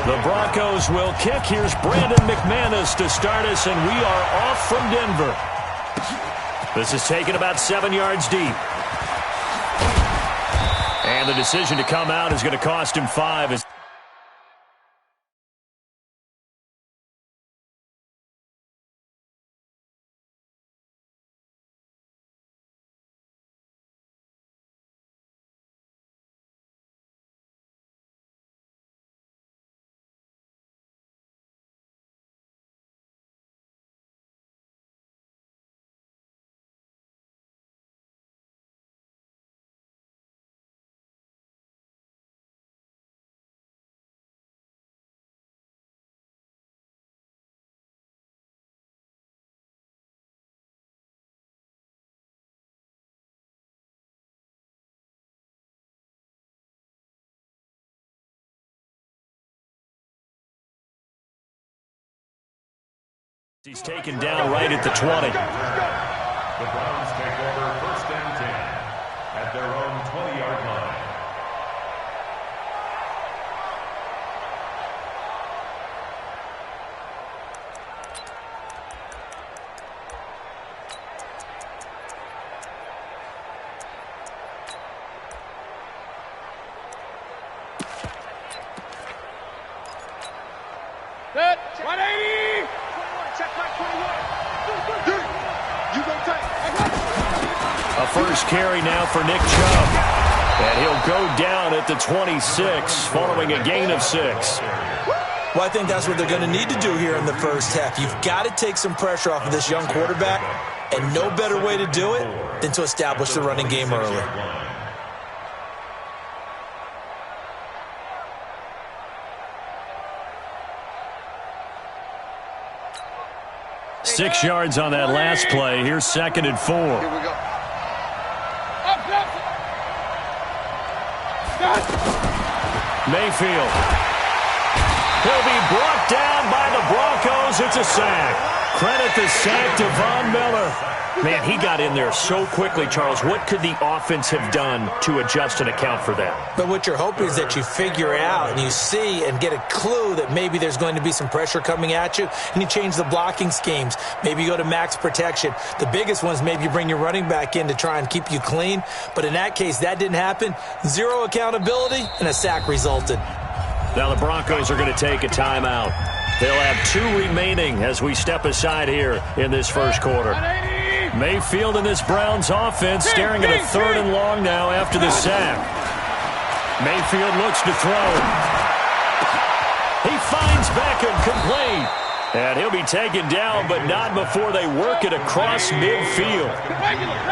The Broncos will kick. Here's Brandon McManus to start us, and we are off from Denver. This is taken about 7 yards deep. And the decision to come out is going to cost him 5. He's taken down right at the 20. The Browns take over 1st and 10 at their own 20-yard line. Set, 180! Check back 21. You go tight. A first carry now for Nick Chubb. And he'll go down at the 26 following a gain of 6. Well, I think that's what they're going to need to do here in the first half. You've got to take some pressure off of this young quarterback, and no better way to do it than to establish the running game early. Six yards on that last play. Here's 2nd and 4. Here we go. Mayfield. He'll be brought down by the Broncos. It's a sack. Credit the sack to Von Miller. Man, he got in there so quickly, Charles. What could the offense have done to adjust and account for that? But what you're hoping is that you figure out and you see and get a clue that maybe there's going to be some pressure coming at you, and you change the blocking schemes. Maybe you go to max protection. The biggest ones, maybe you bring your running back in to try and keep you clean. But in that case, that didn't happen. Zero accountability, and a sack resulted. Now the Broncos are going to take a timeout. They'll have 2 remaining as we step aside here in this first quarter. Mayfield in this Browns offense staring at a 3rd and long now after the sack. Mayfield looks to throw. He finds Beckham complete. And he'll be taken down, but not before they work it across midfield.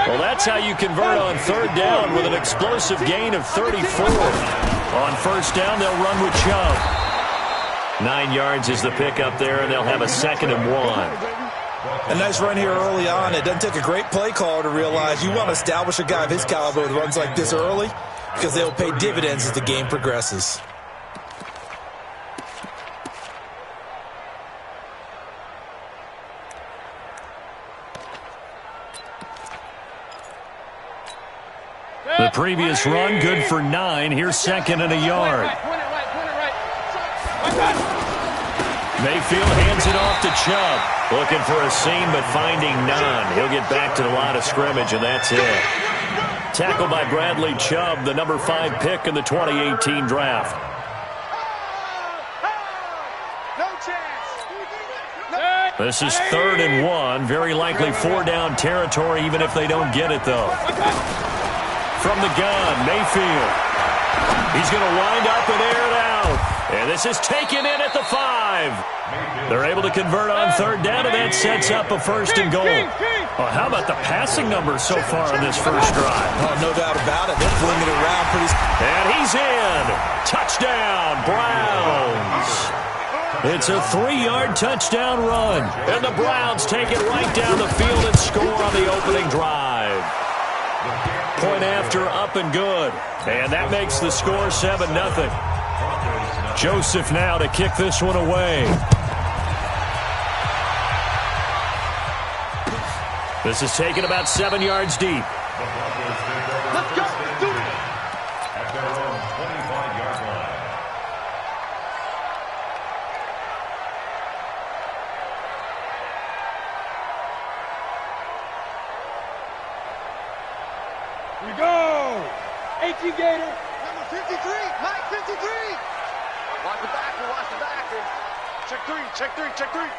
Well, that's how you convert on 3rd down with an explosive gain of 34. On 1st down, they'll run with Chubb. 9 yards is the pickup there, and they'll have a 2nd and 1. A nice run here early on. It doesn't take a great play caller to realize you want to establish a guy of his caliber with runs like this early, because they'll pay dividends as the game progresses. The previous run, good for 9. Here's 2nd and a yard. Mayfield hands it off to Chubb. Looking for a seam, but finding none. He'll get back to the line of scrimmage, and that's it. Tackled by Bradley Chubb, the number 5 pick in the 2018 draft. This is 3rd and 1. Very likely 4-down territory, even if they don't get it, though. From the gun, Mayfield. He's going to wind up and air it out. And this is taken in at the 5. They're able to convert on 3rd down, and that sets up a 1st and goal. Well, how about the passing numbers so far on this first drive? Oh, no doubt about it. They're flinging it around pretty. And he's in. Touchdown, Browns. It's a 3-yard touchdown run. And the Browns take it right down the field and score on the opening drive. Point after, up and good. And that makes the score 7-0. Joseph now to kick this one away. This is taken about 7 yards deep. Let's go. Do it. At their own 25-yard line. 18 Gator. Number 53. Mike 53. Watch the backer. Watch the backer. Check three. Check three. Check three.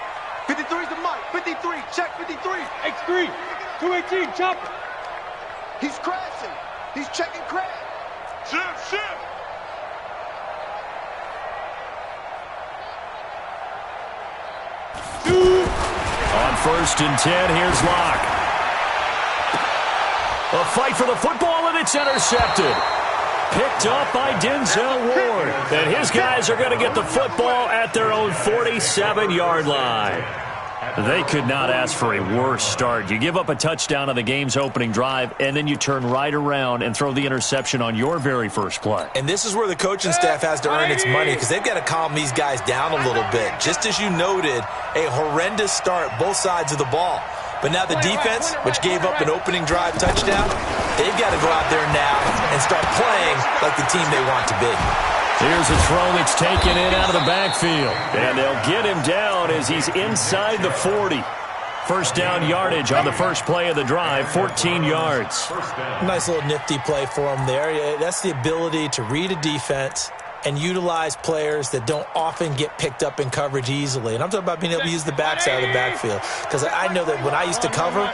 53 is the Mike. 53. Check 53. X3. 218. Chopper. He's crashing. He's checking crash. Shift. On 1st and 10, here's Locke. A fight for the football, and it's intercepted. Picked up by Denzel Ward. And his guys are going to get the football at their own 47-yard line. They could not ask for a worse start. You give up a touchdown on the game's opening drive, and then you turn right around and throw the interception on your very first play. And this is where the coaching staff has to earn its money, because they've got to calm these guys down a little bit. Just as you noted, a horrendous start, both sides of the ball. But now the defense, which gave up an opening drive touchdown, they've got to go out there now and start playing like the team they want to be. Here's a throw that's taken in out of the backfield. And they'll get him down as he's inside the 40. First down yardage on the first play of the drive, 14 yards. Nice little nifty play for him there. That's the ability to read a defense and utilize players that don't often get picked up in coverage easily. And I'm talking about being able to use the backside of the backfield. Because I know that when I used to cover,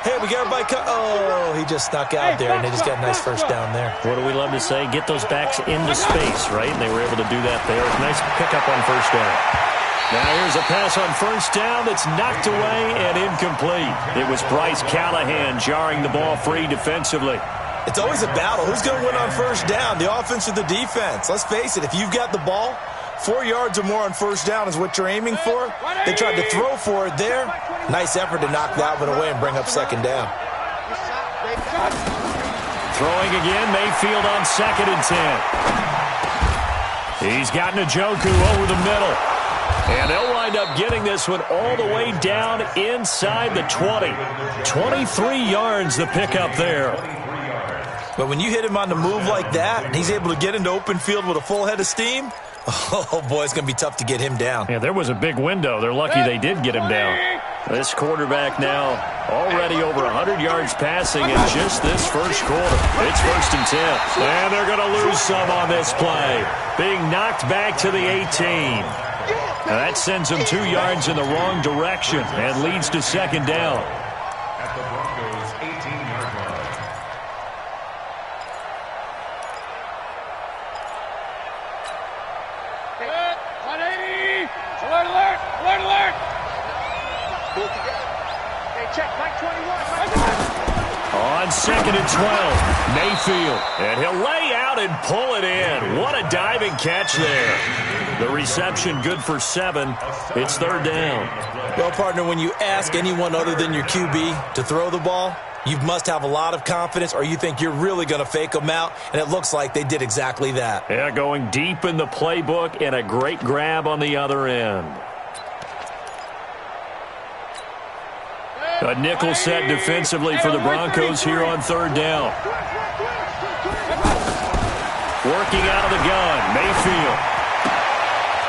hey, we got everybody oh, he just snuck out there, and they just got a nice first down there. What do we love to say? Get those backs into space, right? And they were able to do that there. Nice pickup on first down. Now here's a pass on first down that's knocked away and incomplete. It was Bryce Callahan jarring the ball free defensively. It's always a battle. Who's going to win on first down, the offense or the defense? Let's face it, if you've got the ball, 4 yards or more on first down is what you're aiming for. They tried to throw for it there. Nice effort to knock that one away and bring up second down. Throwing again, Mayfield on 2nd and 10. He's got Njoku over the middle. And they'll wind up getting this one all the way down inside the 20. 23 yards the pickup there. But when you hit him on the move like that, and he's able to get into open field with a full head of steam, oh, boy, it's going to be tough to get him down. Yeah, there was a big window. They're lucky they did get him down. This quarterback now already over 100 yards passing in just this first quarter. It's 1st and 10. And they're going to lose some on this play. Being knocked back to the 18. Now that sends them 2 yards in the wrong direction and leads to second down. At the Broncos' 18-yard line. Alert! Pull together. Hey, check, Mike 21. On 2nd and 12, Mayfield. And he'll lay out and pull it in. What a diving catch there. The reception good for 7. It's 3rd down. Well, partner, when you ask anyone other than your QB to throw the ball, you must have a lot of confidence, or you think you're really going to fake them out, and it looks like they did exactly that. Yeah, going deep in the playbook and a great grab on the other end. A nickel set defensively for the Broncos here on 3rd down. Working out of the gun, Mayfield.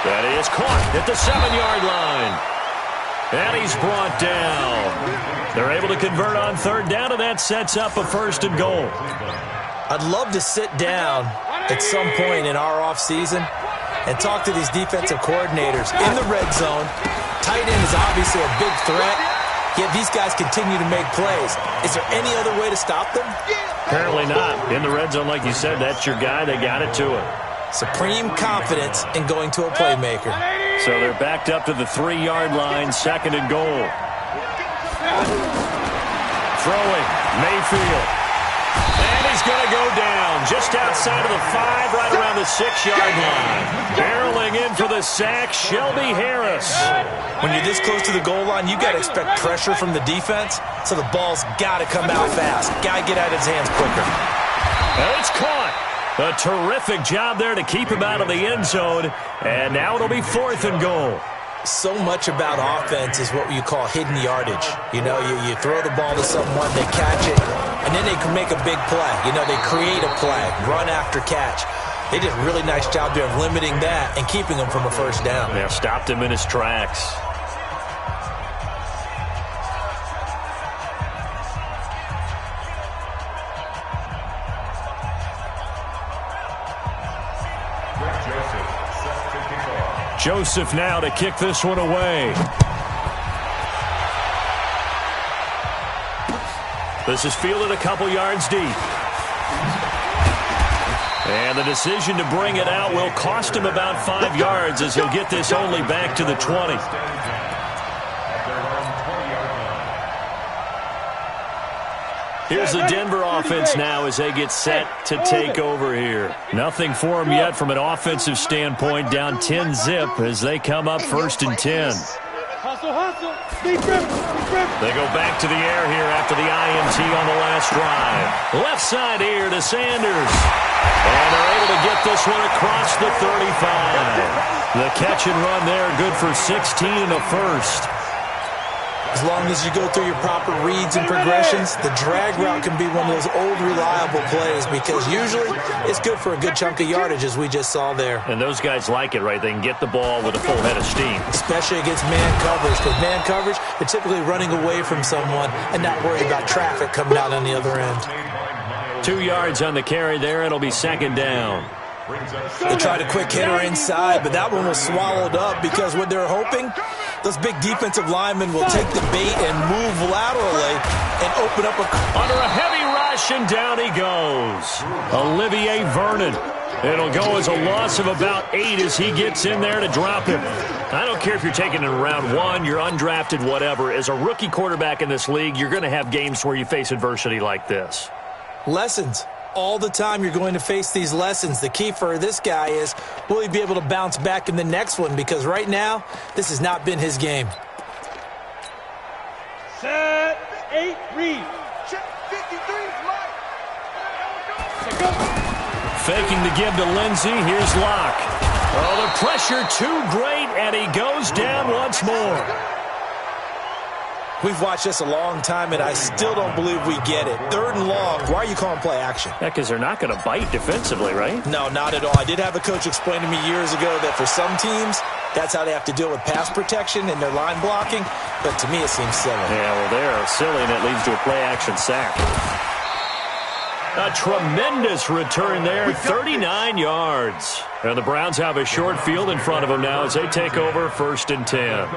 That is caught at the 7-yard line. And he's brought down. They're able to convert on 3rd down, and that sets up a 1st and goal. I'd love to sit down at some point in our offseason and talk to these defensive coordinators in the red zone. Tight end is obviously a big threat, yet these guys continue to make plays. Is there any other way to stop them? Apparently not. In the red zone, like you said, that's your guy. They got it to him. Supreme confidence in going to a playmaker. So they're backed up to the 3-yard line, 2nd and goal. Throwing, Mayfield. And he's going to go down just outside of the 5, right around the 6-yard line. Barreling in for the sack, Shelby Harris. When you're this close to the goal line, you got to expect pressure from the defense, so the ball's got to come out fast. Got to get out of his hands quicker. And it's caught. A terrific job there to keep him out of the end zone. And now it'll be 4th and goal. So much about offense is what you call hidden yardage. You know, you throw the ball to someone, they catch it, and then they can make a big play. You know, they create a play, run after catch. They did a really nice job there of limiting that and keeping him from a 1st down. Yeah, stopped him in his tracks. Joseph now to kick this one away. This is fielded a couple yards deep. And the decision to bring it out will cost him about 5 yards as he'll get this only back to the 20. Here's the Denver offense now as they get set to take over here. Nothing for them yet from an offensive standpoint, down 10-zip as they come up 1st and 10. They go back to the air here after the INT on the last drive. Left side here to Sanders. And they're able to get this one across the 35. The catch and run there, good for 16 and a first. As long as you go through your proper reads and progressions, the drag route can be one of those old reliable plays because usually it's good for a good chunk of yardage as we just saw there. And those guys like it, right? They can get the ball with a full head of steam. Especially against man coverage. Because man coverage, they're typically running away from someone and not worried about traffic coming out on the other end. 2 yards on the carry there. It'll be 2nd down. They tried a quick hitter inside, but that one was swallowed up because what they're hoping, those big defensive linemen will take the bait and move laterally and open up under a heavy rush, and down he goes. Olivier Vernon. It'll go as a loss of about 8 as he gets in there to drop him. I don't care if you're taking it in round 1, you're undrafted, whatever. As a rookie quarterback in this league, you're going to have games where you face adversity like this. Lessons. All the time you're going to face these lessons. The key for this guy is, will he be able to bounce back in the next one? Because right now, this has not been his game. Set, 8, read. Check, 53, faking the give to Lindsey. Here's Locke. Oh, the pressure too great, and he goes down once more. We've watched this a long time, and I still don't believe we get it. 3rd and long. Why are you calling play action? Yeah, because they're not going to bite defensively, right? No, not at all. I did have a coach explain to me years ago that for some teams, that's how they have to deal with pass protection and their line blocking. But to me, it seems silly. Yeah, well, they're silly, and it leads to a play action sack. A tremendous return there, 39 yards. And the Browns have a short field in front of them now as they take over 1st and 10.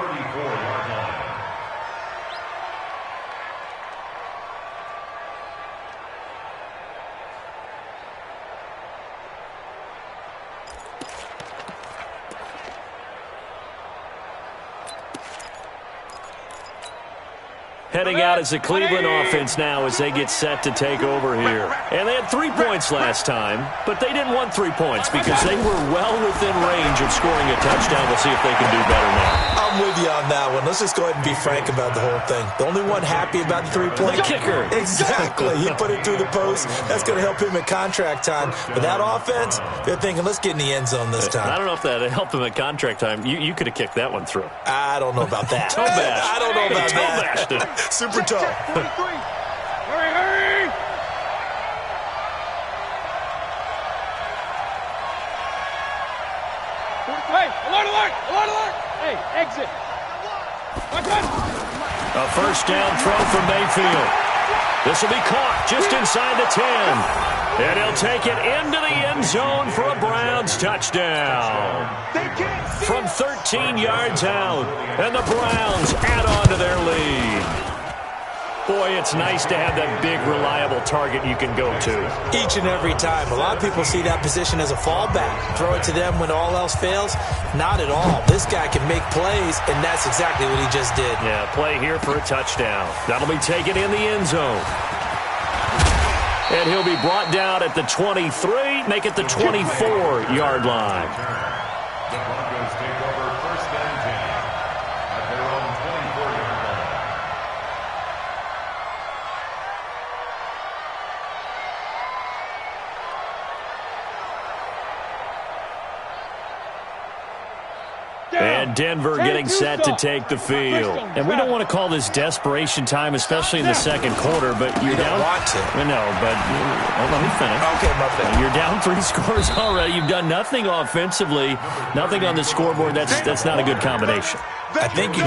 Heading out as the Cleveland offense now as they get set to take over here. And they had 3 points last time, but they didn't want 3 points because they were well within range of scoring a touchdown. We'll see if they can do better now. I'm with you on that one. Let's just go ahead and be frank about the whole thing. The only one happy about the 3-point. The kicker. Exactly. He put it through the post. That's going to help him at contract time. But that offense, they're thinking, let's get in the end zone this time. I don't know if that helped him at contract time. You could have kicked that one through. I don't know about that. Toe bash. I don't know about Toe bashed it. Super tough. Hurry, hurry! Hey, alert, alert, alert, alert! Hey, exit. A first down throw from Mayfield. This will be caught just inside the 10. And he'll take it into the end zone for a Browns touchdown. From 13 yards out. And the Browns add on to their lead. Boy, it's nice to have that big, reliable target you can go to. Each and every time. A lot of people see that position as a fallback. Throw it to them when all else fails. Not at all. This guy can make plays, and that's exactly what he just did. Yeah, play here for a touchdown. That'll be taken in the end zone. And he'll be brought down at the 23, make it the 24-yard line. The Broncos take over 1st and 10 at their own 24-yard line. And Denver getting set to take the field. And we don't want to call this desperation time, especially in the second quarter, but you're down. Want to. No, but let me finish. Okay, my bad. You're down 3 scores already. You've done nothing offensively, nothing on the scoreboard. That's not a good combination. I think you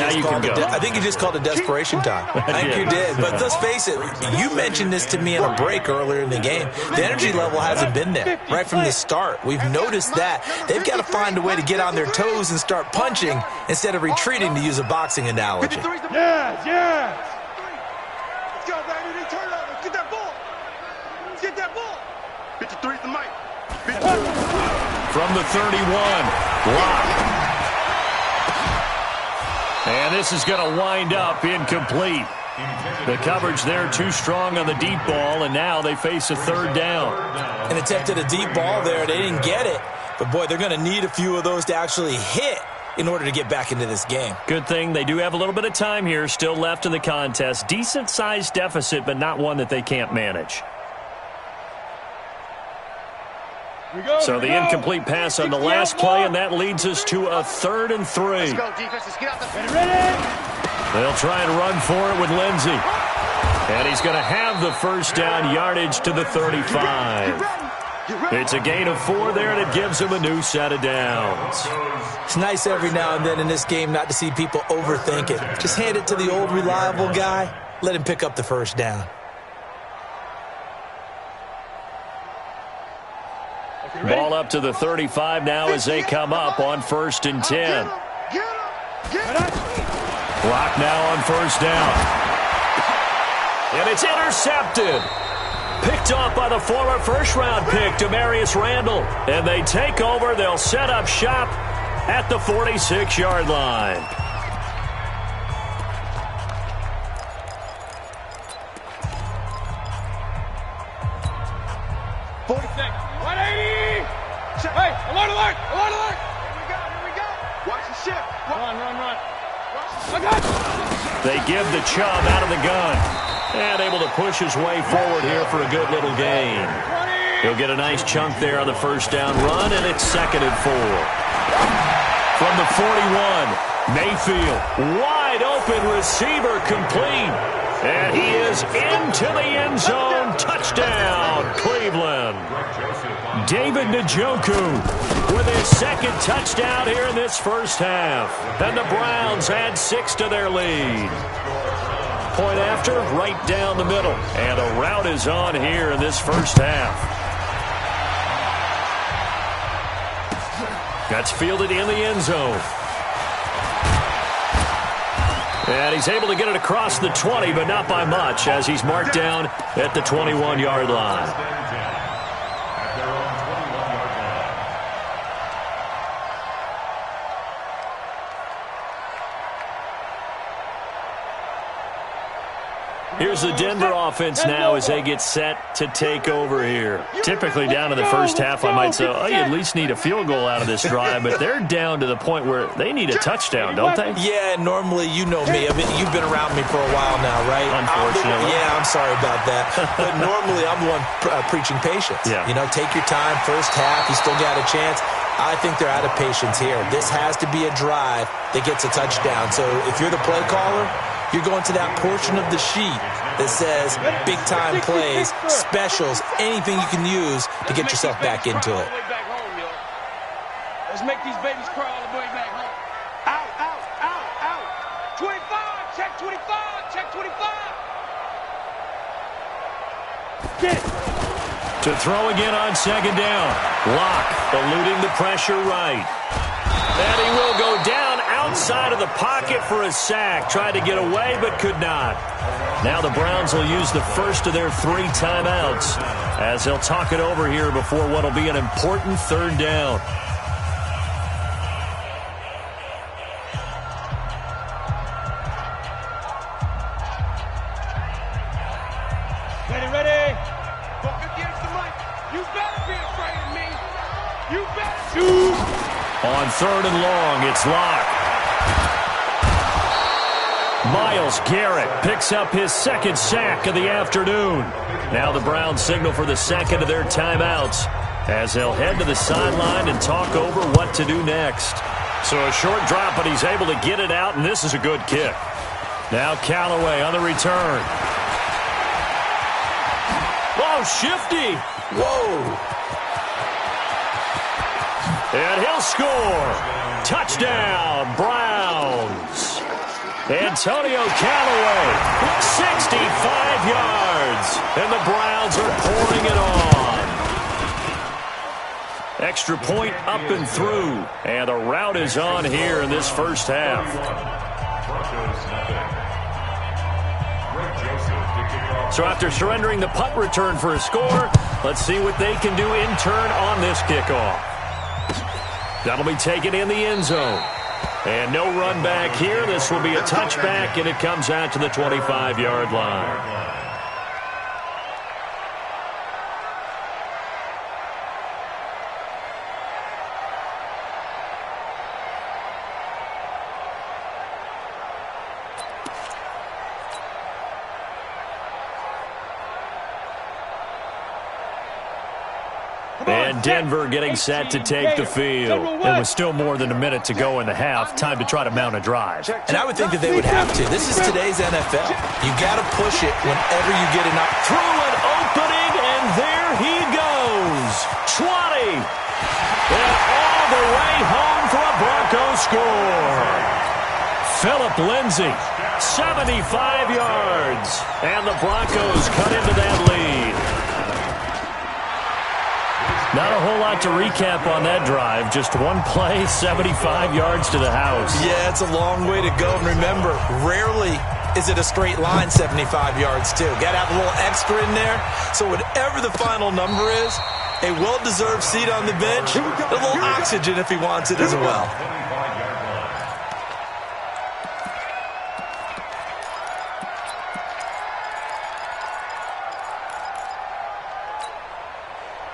just called it desperation time. I think you did. But let's face it, you mentioned this to me on a break earlier in the game. The energy level hasn't been there right from the start. We've noticed that. They've got to find a way to get on their toes and start punching instead of retreating, to use a boxing analogy. Yes, yes. Let's go, baby. They turn up. Let's get that ball. Let's get that ball. 53's the mic. From the 31, block. And this is going to wind up incomplete. The coverage there too strong on the deep ball, and now they face a third down. An attempt at a deep ball there. They didn't get it. But, boy, they're going to need a few of those to actually hit in order to get back into this game. Good thing they do have a little bit of time here still left in the contest. Decent-sized deficit, but not one that they can't manage. So the incomplete pass on the last play, and that leads us to a 3rd and 3. Let's go, defense. Let's get out the... They'll try and run for it with Lindsey. And he's going to have the first down yardage to the 35. It's a gain of 4 there, and it gives him a new set of downs. It's nice every now and then in this game not to see people overthink it. Just hand it to the old reliable guy. Let him pick up the first down. Ball up to the 35 now as they come up on 1st and 10. Clock now on first down. And it's intercepted. Picked off by the former first-round pick, Demarius Randall. And they take over. They'll set up shop at the 46-yard line. Hey, alert, alert, alert, alert. Here we go. Watch the shift. Run. They give the Chubb out of the gun. And able to push his way forward here for a good little gain. He'll get a nice chunk there on the first down run, and it's 2nd and 4. From the 41, Mayfield, wide open receiver complete. And he is into the end zone. Touchdown, Cleveland. David Njoku with his 2nd touchdown here in this first half. And the Browns add 6 to their lead. Point after, right down the middle. And a route is on here in this first half. That's fielded in the end zone. And he's able to get it across the 20, but not by much, as he's marked down at the 21-yard line. Here's the Denver offense now as they get set to take over here. Typically down in the first half, I might say, oh, you at least need a field goal out of this drive, but they're down to the point where they need a touchdown, don't they? Yeah, normally, you know me. I mean, you've been around me for a while now, right? Unfortunately. I'm sorry about that. But normally, I'm the one preaching patience. Yeah. You know, take your time. First half, you still got a chance. I think they're out of patience here. This has to be a drive that gets a touchdown. So if you're the play caller, you're going to that portion of the sheet that says big-time plays, specials, anything you can use to get yourself back into it. Let's make these babies crawl all the way back home. Out. 25, check 25, check 25. Get it. To throw again on 2nd down. Locke eluding the pressure right. And he will go down outside of the pocket for a sack. Tried to get away, but could not. Now the Browns will use the first of their 3 timeouts as they'll talk it over here before what will be an important 3rd down. Ready. 458's the mic. You better be afraid of me. You better shoot. On 3rd and long, it's Locke. Myles Garrett picks up his 2nd sack of the afternoon. Now the Browns signal for the 2nd of their timeouts as they'll head to the sideline and talk over what to do next. So a short drop, but he's able to get it out, and this is a good kick. Now Callaway on the return. Oh, shifty. Whoa. And he'll score. Touchdown, Browns. Antonio Callaway, 65 yards. And the Browns are pouring it on. Extra point up and through. And the rout is on here in this first half. So after surrendering the punt return for a score, let's see what they can do in turn on this kickoff. That'll be taken in the end zone. And no run back here. This will be a touchback, and it comes out to the 25-yard line. And Denver getting set to take the field. It was still more than a minute to go in the half. Time to try to mount a drive. And I would think that they would have to. This is today's NFL. You got to push it whenever you get enough. Through an opening, and there he goes. 20. And all the way home for a Broncos score. Philip Lindsay, 75 yards. And the Broncos cut into that lead. Not a whole lot to recap on that drive. Just one play, 75 yards to the house. Yeah, it's a long way to go. And remember, rarely is it a straight line 75 yards, too. Got to have a little extra in there. So whatever the final number is, a well-deserved seat on the bench, a little oxygen if he wants it as well.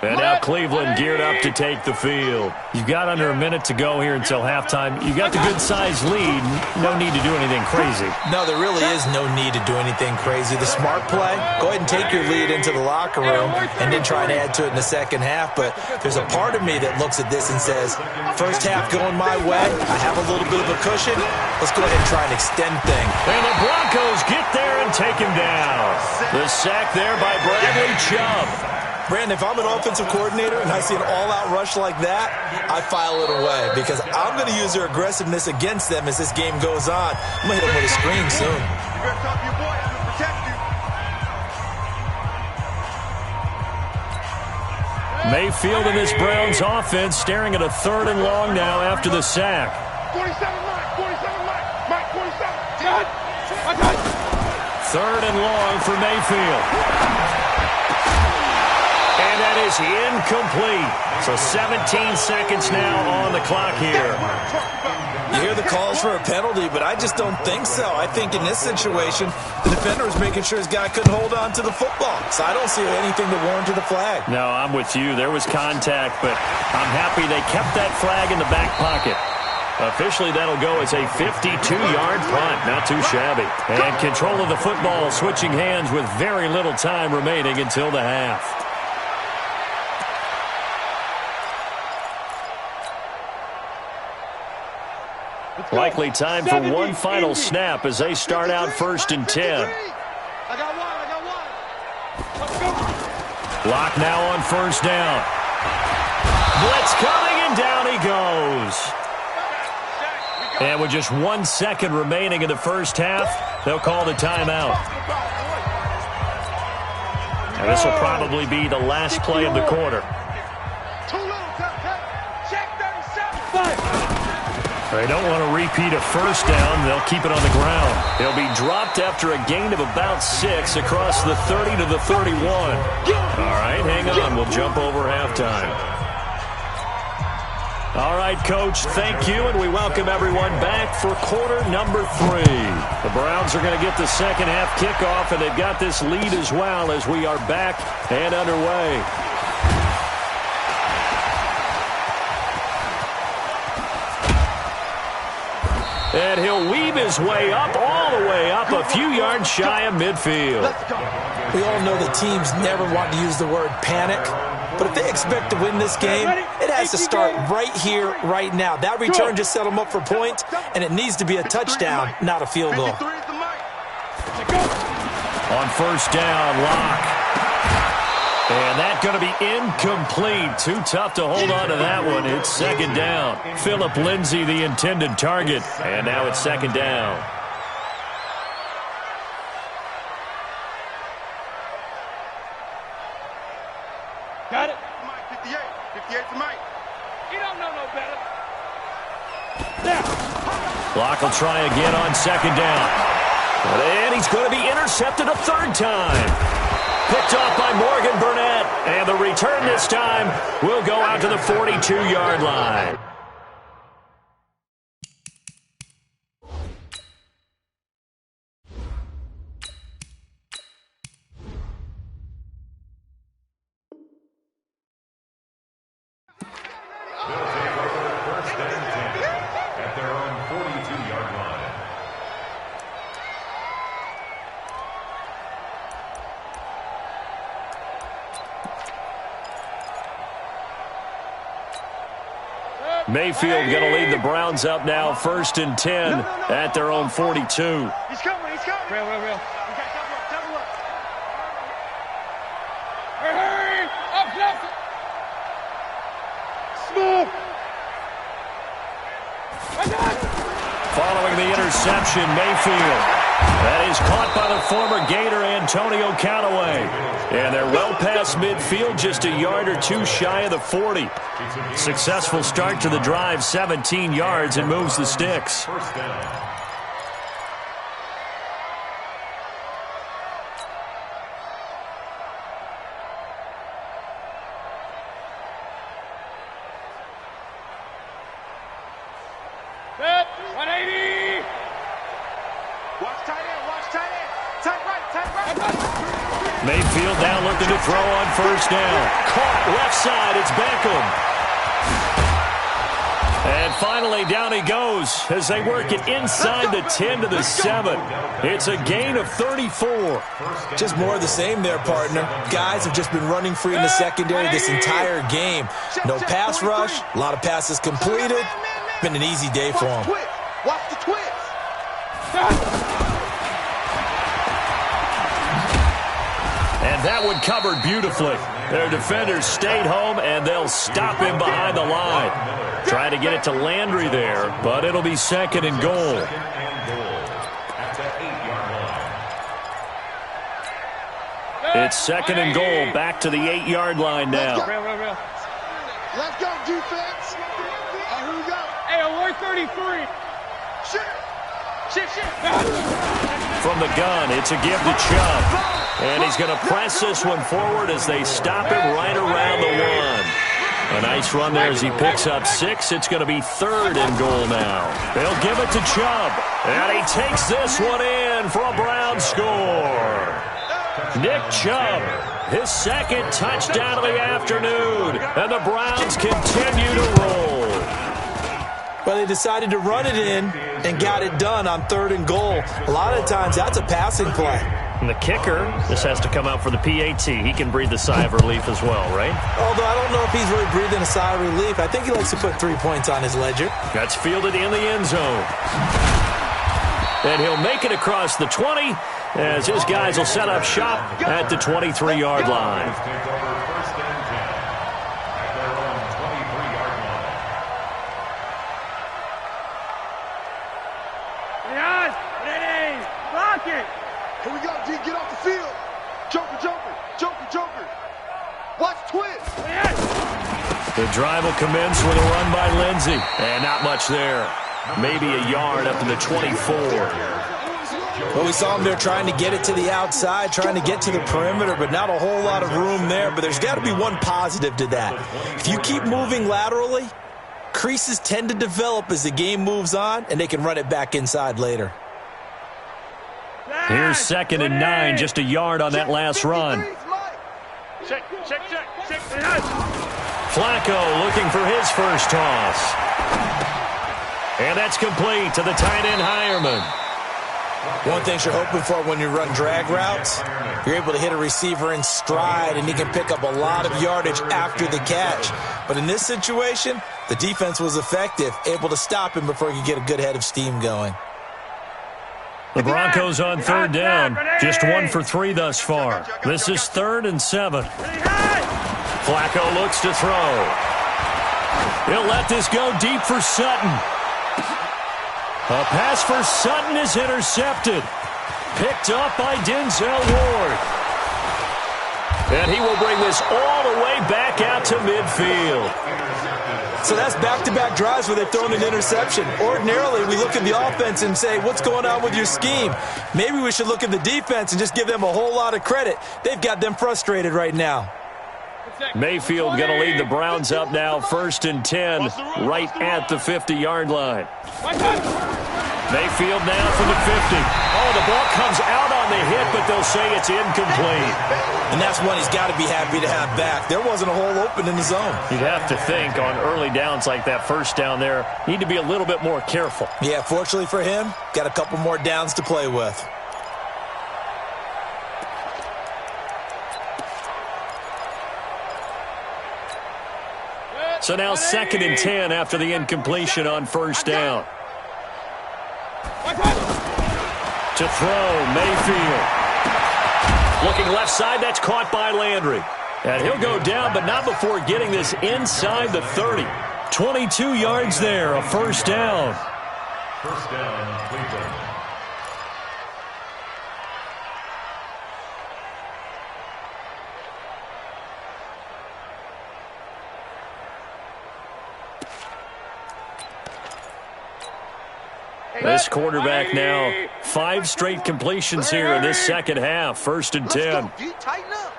And now Cleveland geared up to take the field. You've got under a minute to go here until halftime. You got the good-sized lead. No need to do anything crazy. No, there really is no need to do anything crazy. The smart play, go ahead and take your lead into the locker room and then try and add to it in the second half. But there's a part of me that looks at this and says, first half going my way, I have a little bit of a cushion. Let's go ahead and try and extend things. And the Broncos get there and take him down. The sack there by Bradley Chubb. Brandon, if I'm an offensive coordinator and I see an all-out rush like that, I file it away because I'm going to use their aggressiveness against them as this game goes on. I'm going to hit them with a screen soon. You better talk to your boy. I'm going to protect you. Mayfield in this Browns offense staring at a 3rd and long now after the sack. 47 Mike. 47 Mike. Mike, 47. I got it. 3rd and long for Mayfield. And that is incomplete. So 17 seconds now on the clock here. You hear the calls for a penalty, but I just don't think so. I think in this situation, the defender was making sure his guy couldn't hold on to the football. So I don't see anything that warranted a flag. No, I'm with you. There was contact, but I'm happy they kept that flag in the back pocket. Officially, that'll go as a 52-yard punt. Not too shabby. And control of the football switching hands with very little time remaining until the half. Likely time for one final snap as they start out 1st and 10. I got one. Let's go. Lock now on 1st down. Blitz coming, and down he goes. And with just 1 second remaining in the first half, they'll call the timeout. And this will probably be the last play of the quarter. They don't want to repeat a 1st down. They'll keep it on the ground. He'll be dropped after a gain of about 6 across the 30 to the 31. All right, hang on. We'll jump over halftime. All right, Coach, thank you, and we welcome everyone back for quarter number 3. The Browns are going to get the second half kickoff, and they've got this lead as well as we are back and underway. And he'll weave his way up, all the way up, a few yards shy of midfield. We all know that teams never want to use the word panic, but if they expect to win this game, it has to start right here, right now. That return just set them up for points, and it needs to be a touchdown, not a field goal. On 1st down, Lock. And that's going to be incomplete. Too tough to hold on to that one. It's 2nd down. Philip Lindsay, the intended target. And now it's 2nd down. Got it. Mike, 58. 58 for Mike. He don't know no better. Clock will try again on second down. And he's going to be intercepted a third time. Picked off by Morgan Burnett. And the return this time will go out to the 42-yard line. They'll take over first and 10 at their own 42-yard line. Mayfield going to lead the Browns up now, first and 10 at their own 42. He's coming, he's coming. Real. Okay, double up. Hurry, up, left. Smooth. Following the interception, Mayfield. That is caught by the former Gator Antonio Callaway. And they're well past midfield, just a yard or two shy of the 40. Successful start to the drive, 17 yards, and moves the sticks. First down. Set, 180. Watch tight end. Tight right. Mayfield now looking to throw on first down. Caught left side, it's Beckham. And finally, down he goes as they work it inside the 10 to the 7. It's a gain of 34. Just more of the same there, partner. Guys have just been running free in the secondary this entire game. No pass rush, a lot of passes completed. Been an easy day for them. Watch the twist. And that one covered beautifully. Their defenders stayed home, and they'll stop him behind the line. Trying to get it to Landry there, but it'll be second and goal. At the 8-yard line. It's second and goal, back to the 8-yard line now. Real. Let's go, defense. Here we go. Hey, alert 33. Shit. From the gun, it's a give to Chubb. And he's going to press this one forward as they stop him right around the 1. A nice run there as he picks up 6. It's going to be third and goal now. They'll give it to Chubb. And he takes this one in for a Brown score. Nick Chubb, his second touchdown of the afternoon. And the Browns continue to roll. Well, they decided to run it in and got it done on third and goal. A lot of times, that's a passing play. And the kicker, this has to come out for the PAT. He can breathe a sigh of relief as well, right? Although I don't know if he's really breathing a sigh of relief. I think he likes to put 3 points on his ledger. That's fielded in the end zone. And he'll make it across the 20 as his guys will set up shop at the 23-yard line. Take over first and 10 at their own 23-yard line. Ready. Block it. Here we go, D. Get off the field. Joker. Watch twist. The drive will commence with a run by Lindsey. And not much there. Maybe a yard up to the 24. Well, we saw him there trying to get it to the outside, trying to get to the perimeter, but not a whole lot of room there. But there's got to be one positive to that. If you keep moving laterally, creases tend to develop as the game moves on, and they can run it back inside later. Here's second and 9, just a yard on that last run. Check. Flacco looking for his first toss. And that's complete to the tight end Hireman. One thing you're hoping for when you run drag routes, you're able to hit a receiver in stride, and he can pick up a lot of yardage after the catch. But in this situation, the defense was effective, able to stop him before he could get a good head of steam going. The Broncos on third down, just 1 for 3 thus far. This is 3rd and 7. Flacco looks to throw. He'll let this go deep for Sutton. A pass for Sutton is intercepted. Picked up by Denzel Ward. And he will bring this all the way back out to midfield. So that's back-to-back drives where they've thrown an interception. Ordinarily, we look at the offense and say, what's going on with your scheme? Maybe we should look at the defense and just give them a whole lot of credit. They've got them frustrated right now. Mayfield going to lead the Browns up now, 1st and 10, right at the 50-yard line. Mayfield now from the 50. Oh, the ball comes out on the hit, but they'll say it's incomplete. And that's one he's got to be happy to have back. There wasn't a hole open in the zone. You'd have to think on early downs like that, first down there, need to be a little bit more careful. Yeah, fortunately for him, got a couple more downs to play with. So now 2nd and 10 after the incompletion on first down. To throw, Mayfield. Looking left side, that's caught by Landry. And he'll go down, but not before getting this inside the 30. 22 yards there, a first down. First down, Cleveland. This quarterback now, 5 straight completions here in this second half. 1st and 10. Tighten up.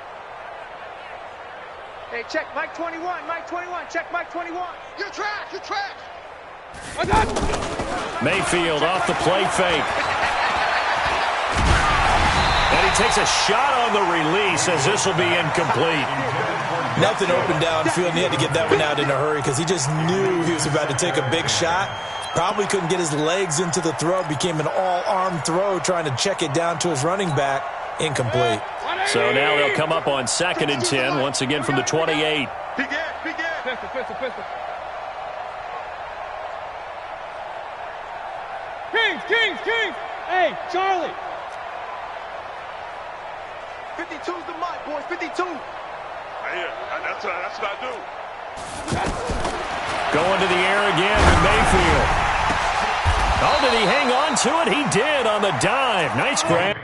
Hey, check Mike 21. Mike 21. Check Mike 21. You're trash. You're trash. Mayfield off the play fake. And he takes a shot on the release as this will be incomplete. Nothing open downfield, and he had to get that one out in a hurry because he just knew he was about to take a big shot. Probably couldn't get his legs into the throw. Became an all-arm throw trying to check it down to his running back. Incomplete. So now they'll come up on 2nd and 10, once again from the 28. Begin. Pistol. Kings. Hey, Charlie. 52's the mic, boys. 52. Yeah, that's what I do. Going to the air again with Mayfield. Oh, did he hang on to it? He did on the dive. Nice grab.